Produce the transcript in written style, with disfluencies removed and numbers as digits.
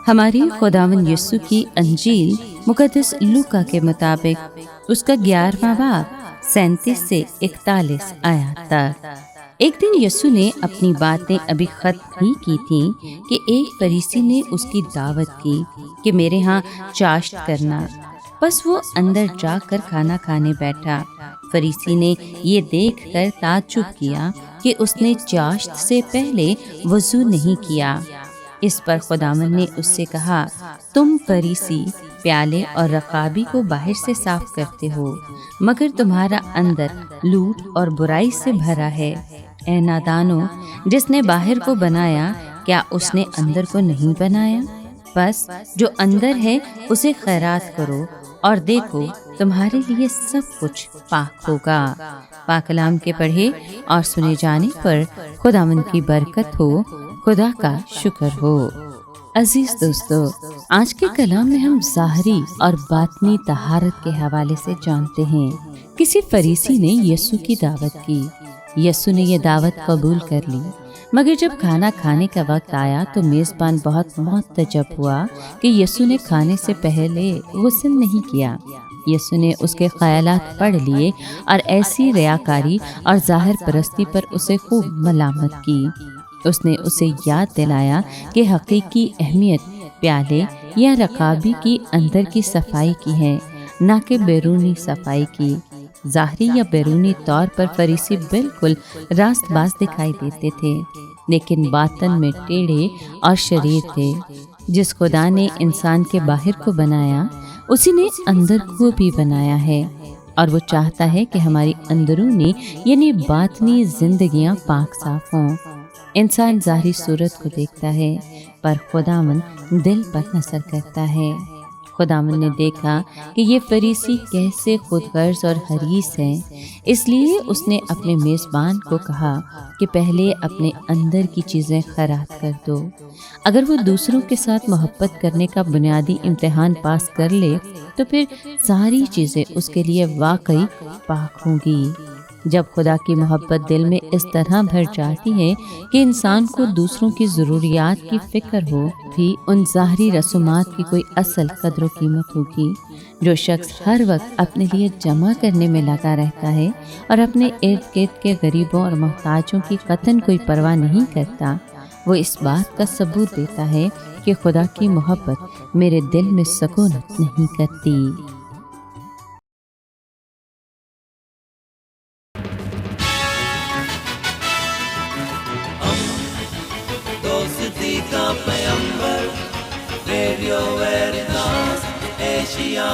ہماری خداوند یسوع کی انجیل مقدس لوکا کے مطابق اس کا 11واں باب 37 سے 41 آیات تک۔ ایک دن یسوع نے اپنی باتیں ابھی ختم ہی کی تھیں کہ ایک فریسی نے اس کی دعوت کی کہ میرے ہاں چاشت کرنا، بس وہ اندر جا کر کھانا کھانے بیٹھا۔ فریسی نے یہ دیکھ کر تعجب کیا کہ اس نے چاشت سے پہلے وضو نہیں کیا۔ اس پر خداوند نے اس سے کہا، تم فریسی پیالے اور رقابی کو باہر سے صاف کرتے ہو، مگر تمہارا اندر لوٹ اور برائی سے بھرا ہے۔ اے نادانو، جس نے باہر کو بنایا، کیا اس نے اندر کو نہیں بنایا؟ بس جو اندر ہے اسے خیرات کرو، اور دیکھو تمہارے لیے سب کچھ پاک ہوگا۔ پاک کلام کے پڑھے اور سنے جانے پر خداوند کی برکت ہو، خدا کا شکر ہو۔ عزیز دوستو، آج کے کلام میں ہم ظاہری اور باطنی طہارت کے حوالے سے جانتے ہیں۔ کسی فریسی نے یسوع کی دعوت کی۔ یسوع نے یہ دعوت قبول کر لی، مگر جب کھانا کھانے کا وقت آیا تو میزبان بہت معتجب ہوا کہ یسوع نے کھانے سے پہلے غسل نہیں کیا۔ یسوع نے اس کے خیالات پڑھ لیے اور ایسی ریاکاری اور ظاہر پرستی پر اسے خوب ملامت کی۔ اس نے اسے یاد دلایا کہ حقیقی اہمیت پیالے یا رقابی کی اندر کی صفائی کی ہے، نہ کہ بیرونی صفائی کی۔ ظاہری یا بیرونی طور پر فریسی بالکل راست باز دکھائی دیتے تھے، لیکن باطن میں ٹیڑھے اور شریر تھے۔ جس خدا نے انسان کے باہر کو بنایا، اسی نے اندر کو بھی بنایا ہے، اور وہ چاہتا ہے کہ ہماری اندرونی یعنی باطنی زندگیاں پاک صاف ہوں۔ انسان ظاہری صورت کو دیکھتا ہے، پر خداوند دل پر نظر کرتا ہے۔ خداوند نے دیکھا کہ یہ فریسی کیسے خود غرض اور حریص ہیں، اس لیے اس نے اپنے میزبان کو کہا کہ پہلے اپنے اندر کی چیزیں خیرات کر دو۔ اگر وہ دوسروں کے ساتھ محبت کرنے کا بنیادی امتحان پاس کر لے تو پھر ساری چیزیں اس کے لیے واقعی پاک ہوں گی۔ جب خدا کی محبت دل میں اس طرح بھر جاتی ہے کہ انسان کو دوسروں کی ضروریات کی فکر ہو، بھی ان ظاہری رسومات کی کوئی اصل قدر و قیمت ہوگی۔ جو شخص ہر وقت اپنے لیے جمع کرنے میں لگا رہتا ہے اور اپنے ارد گرد کے غریبوں اور محتاجوں کی قطعاً کوئی پرواہ نہیں کرتا، وہ اس بات کا ثبوت دیتا ہے کہ خدا کی محبت میرے دل میں سکونت نہیں کرتی۔ دوستی کا پیمبر، ریڈیو ویریتاس ایشیا۔